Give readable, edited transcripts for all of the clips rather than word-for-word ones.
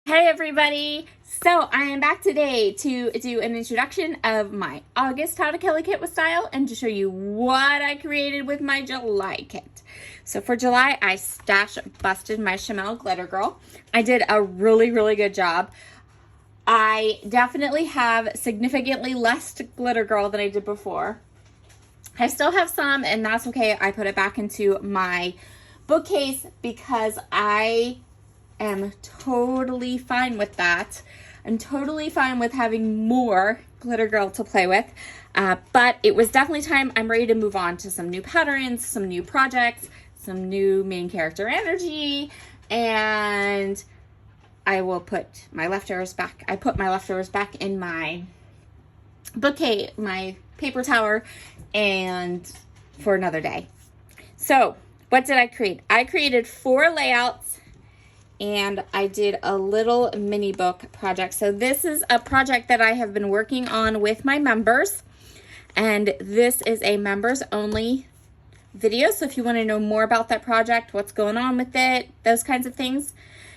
Hey everybody! So I am back today to do an introduction of my August How to Kill a Kit with Style and to show you what I created with my July kit. So for July, I busted my Chamel Glitter Girl. I did a really good job. I definitely have significantly less Glitter Girl than I did before. I still have some, and that's okay. I put it back into my bookcase because I am totally fine with that. I'm totally fine with having more Glitter Girl to play with, but it was definitely time. I'm ready to move on to some new patterns, some new projects, some new main character energy, and I will put my leftovers back. I put my leftovers back in my bookcase, my paper tower, and for another day. So what did I create? I created 4 layouts and I did a little mini book project. So this is a project that I have been working on with my members, and this is a members only video. So if you want to know more about that project, what's going on with it, those kinds of things,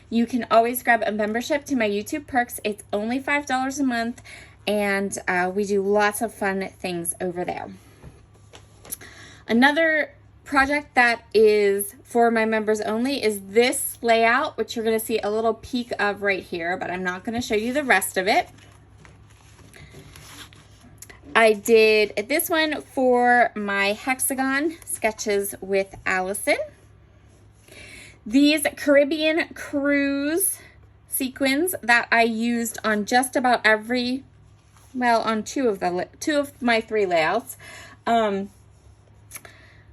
you can always grab a membership to my YouTube perks. It's only $5 a month, and we do lots of fun things over there. Another project that is for my members only is this layout, which you're going to see a little peek of right here, but I'm not going to show you the rest of it. I did this one for my hexagon sketches with Allison. These Caribbean cruise sequins that I used on just about every, well, on two of my 3 layouts.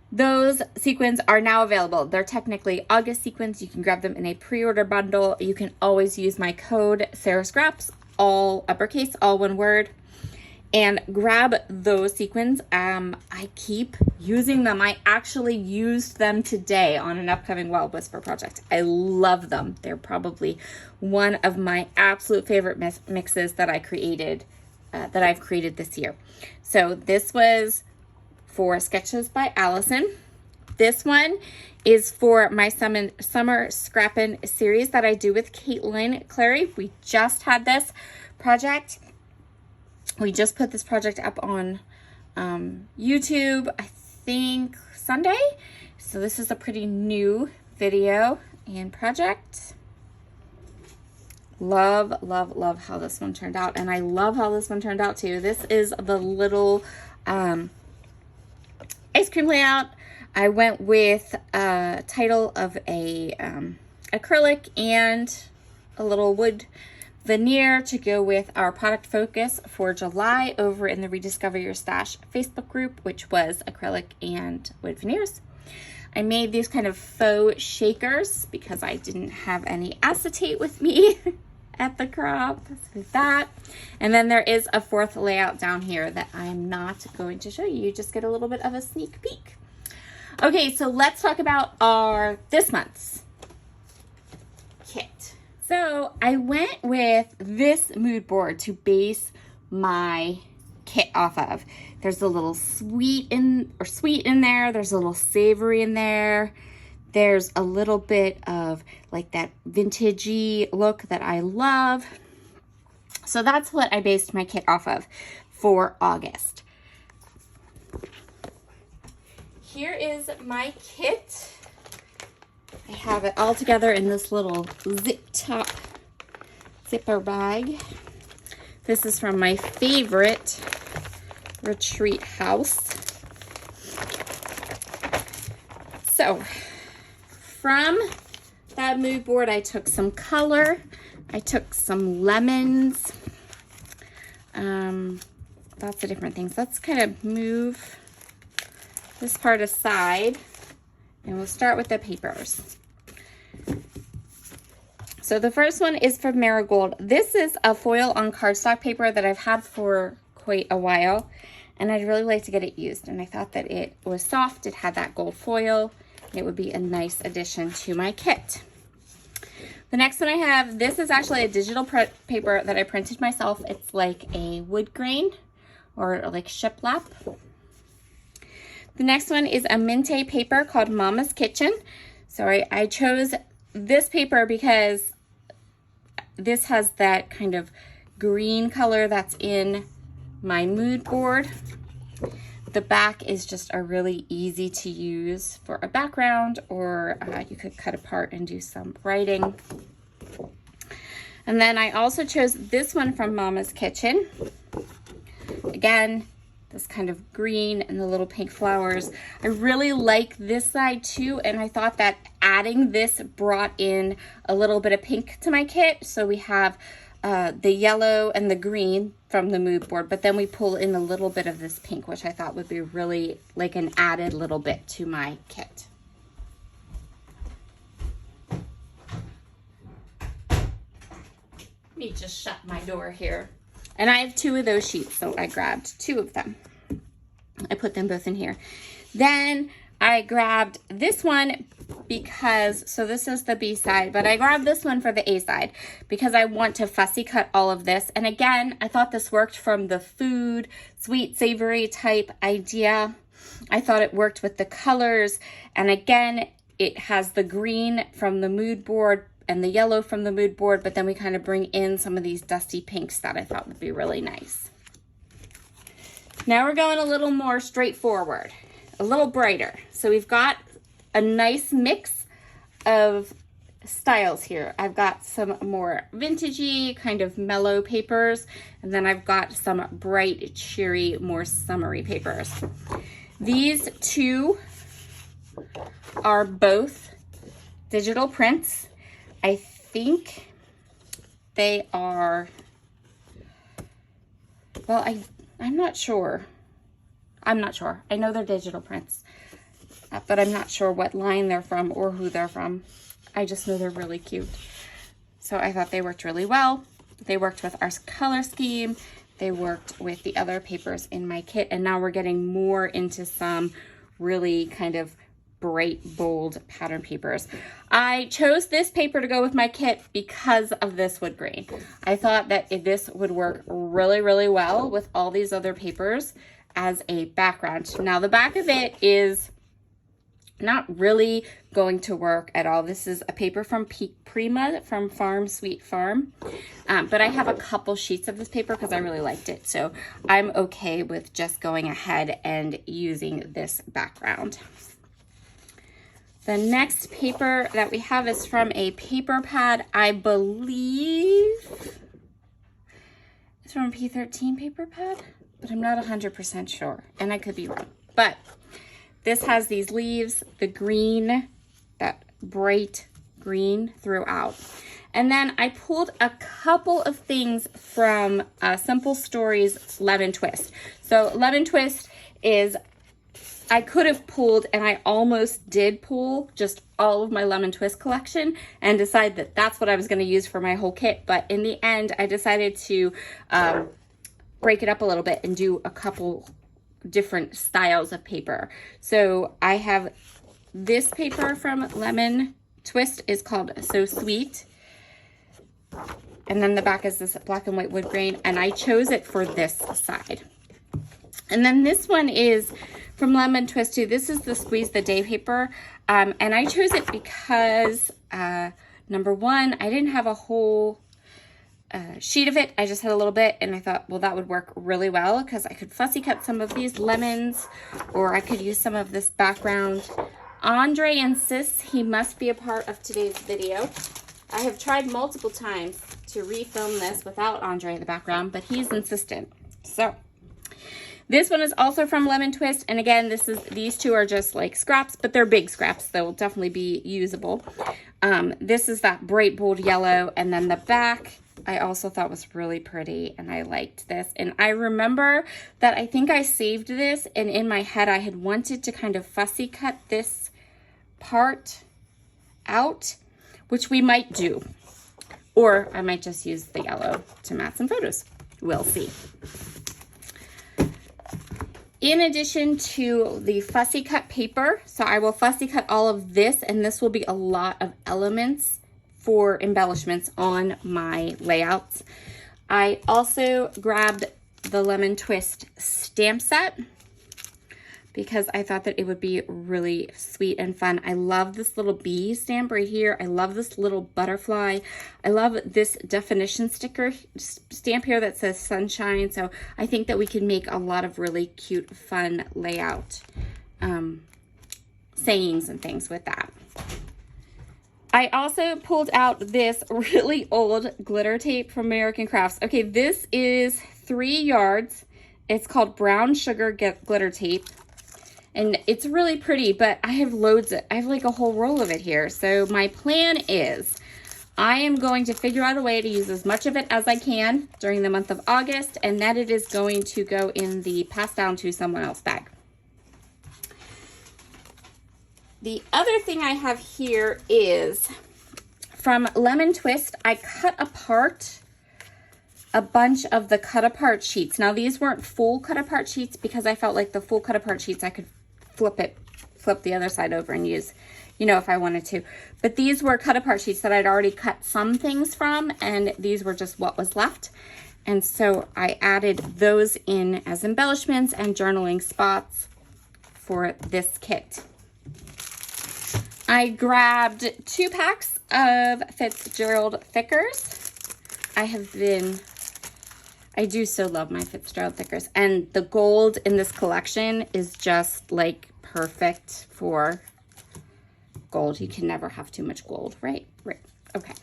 Those sequins are now available. They're technically August sequins. You can grab them in a pre-order bundle. You can always use my code SarahScraps, all uppercase, all one word, and grab those sequins. I keep using them. I actually used them today on an upcoming Wild Whisper project. I love them. They're probably one of my absolute favorite mixes that I created, that I've created this year. So this was for Sketches by Allison. This one is for my summer scrappin' series that I do with Caitlin Clary. We just had this project. We just put this project up on YouTube, I think Sunday. So this is a pretty new video and project. Love how this one turned out. And I love how this one turned out too. This is the little ice cream layout. I went with a title of a acrylic and a little wood veneer to go with our product focus for July over in the Rediscover Your Stash Facebook group, which was acrylic and wood veneers. I made these kind of faux shakers because I didn't have any acetate with me at the crop. So that, and then there is a 4th layout down here that I'm not going to show you. You just get a little bit of a sneak peek. Okay, so let's talk about this month's kit. So I went with this mood board to base my kit off of. There's a little sweet in there. There's a little savory in there. There's a little bit of like that vintagey look that I love. So that's what I based my kit off of for August. Here is my kit. I have it all together in this little zip-top zipper bag. This is from my favorite retreat house. So from that mood board, I took some color. I took some lemons. Lots of different things. Let's kind of move this part aside, and we'll start with the papers. So the first one is from Marigold. This is a foil on cardstock paper that I've had for quite a while, and I'd really like to get it used. And I thought that it was soft, it had that gold foil, it would be a nice addition to my kit. The next one I have, this is actually a digital paper that I printed myself. It's like a wood grain or like shiplap. The next one is a Minte paper called Mama's Kitchen. So I chose this paper because this has that kind of green color that's in my mood board. The back is just a really easy to use for a background, or you could cut apart and do some writing. And then I also chose this one from Mama's Kitchen. Again, this kind of green and the little pink flowers. I really like this side too, and I thought that adding this brought in a little bit of pink to my kit. So we have the yellow and the green from the mood board, but then we pull in a little bit of this pink, which I thought would be really like an added little bit to my kit. Let me just shut my door here. And I have 2 of those sheets, so I grabbed 2 of them. I put them both in here. Then I grabbed this one because, so this is the B side, but I grabbed this one for the A side because I want to fussy cut all of this. And again, I thought this worked from the food, sweet, savory type idea. I thought it worked with the colors. And again, it has the green from the mood board and the yellow from the mood board, but then we kind of bring in some of these dusty pinks that I thought would be really nice. Now we're going a little more straightforward, a little brighter. So we've got a nice mix of styles here. I've got some more vintagey, kind of mellow papers, and then I've got some bright, cheery, more summery papers. These 2 are both digital prints. I think they are, well, I'm not sure. I'm not sure. I know they're digital prints, but I'm not sure what line they're from or who they're from. I just know they're really cute. So I thought they worked really well. They worked with our color scheme. They worked with the other papers in my kit. And now we're getting more into some really kind of bright, bold pattern papers. I chose this paper to go with my kit because of this wood grain. I thought that this would work really, really well with all these other papers as a background. Now the back of it is not really going to work at all. This is a paper from Prima from Farm Sweet Farm, but I have a couple sheets of this paper because I really liked it. So I'm okay with just going ahead and using this background. The next paper that we have is from a paper pad. I believe it's from a P13 paper pad, but I'm not 100% sure, and I could be wrong. But this has these leaves, the green, that bright green throughout. And then I pulled a couple of things from Simple Stories Lemon Twist. So Lemon Twist is, I could have pulled, and I almost did pull just all of my Lemon Twist collection and decide that that's what I was going to use for my whole kit. But in the end, I decided to break it up a little bit and do a couple different styles of paper. So I have this paper from Lemon Twist is called So Sweet. And then the back is this black and white wood grain, and I chose it for this side. And then this one is from Lemon Twist too. This is the Squeeze the Day paper. And I chose it because, number one, I didn't have a whole sheet of it. I just had a little bit, and I thought, well, that would work really well because I could fussy cut some of these lemons, or I could use some of this background. Andre insists he must be a part of today's video. I have tried multiple times to refilm this without Andre in the background, but he's insistent. So this one is also from Lemon Twist, and again, these two are just like scraps, but they're big scraps. They will definitely be usable. This is that bright bold yellow, and then the back I also thought was really pretty, and I liked this. And I remember that I think I saved this, and in my head I had wanted to kind of fussy cut this part out, which we might do. Or I might just use the yellow to match some photos. We'll see. In addition to the fussy cut paper, so I will fussy cut all of this, and this will be a lot of elements for embellishments on my layouts. I also grabbed the Lemon Twist stamp set because I thought that it would be really sweet and fun. I love this little bee stamp right here. I love this little butterfly. I love this definition sticker stamp here that says sunshine. So I think that we can make a lot of really cute, fun layout sayings and things with that. I also pulled out this really old glitter tape from American Crafts. Okay, this is 3 yards. It's called brown sugar glitter tape. And it's really pretty, but I have loads of, I have like a whole roll of it here. So my plan is I am going to figure out a way to use as much of it as I can during the month of August, and that it is going to go in the pass down to someone else bag. The other thing I have here is from Lemon Twist. I cut apart a bunch of the cut apart sheets. Now these weren't full cut apart sheets because I felt like the full cut apart sheets I could flip the other side over and use, you know, if I wanted to. But these were cut apart sheets that I'd already cut some things from, and these were just what was left. And so I added those in as embellishments and journaling spots for this kit. I grabbed 2 packs of Fitzgerald thickers. I do so love my Fitzgerald thickers, and the gold in this collection is just like perfect for gold. You can never have too much gold, right? Right, okay.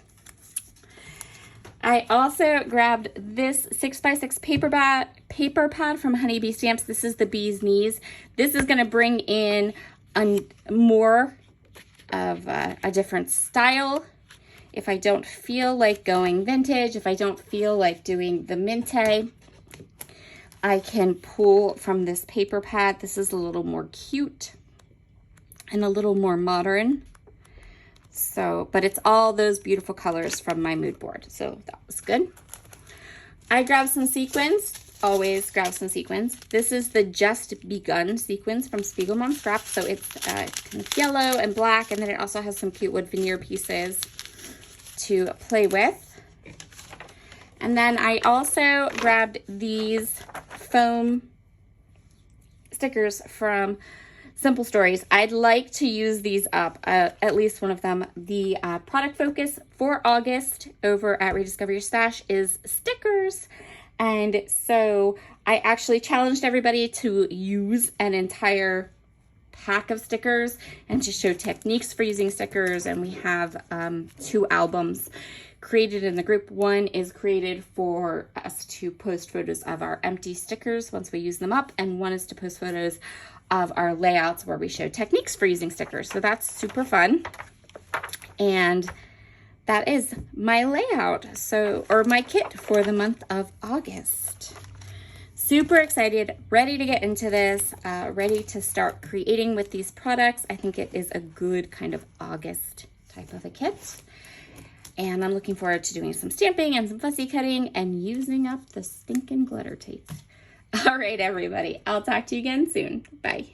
I also grabbed this 6x6 paper pad from Honeybee Stamps. This is the bee's knees. This is gonna bring in more of a different style. If I don't feel like going vintage, if I don't feel like doing the Minte, I can pull from this paper pad. This is a little more cute and a little more modern. So, but it's all those beautiful colors from my mood board. So that was good. I grabbed some sequins. Always grab some sequins. This is the Just Begun sequins from Spiegelman Scraps. So it's kind of yellow and black, and then it also has some cute wood veneer pieces to play with. And then I also grabbed these foam stickers from Simple Stories. I'd like to use these up, at least one of them. The product focus for August over at Rediscover Your Stash is stickers. And so I actually challenged everybody to use an entire pack of stickers and to show techniques for using stickers. And we have 2 albums created in the group. One is created for us to post photos of our empty stickers once we use them up, and one is to post photos of our layouts where we show techniques for using stickers. So that's super fun. And that is my layout, or my kit for the month of August. Super excited, ready to get into this, ready to start creating with these products. I think it is a good kind of August type of a kit. And I'm looking forward to doing some stamping and some fussy cutting and using up the stinking glitter tape. All right, everybody, I'll talk to you again soon. Bye.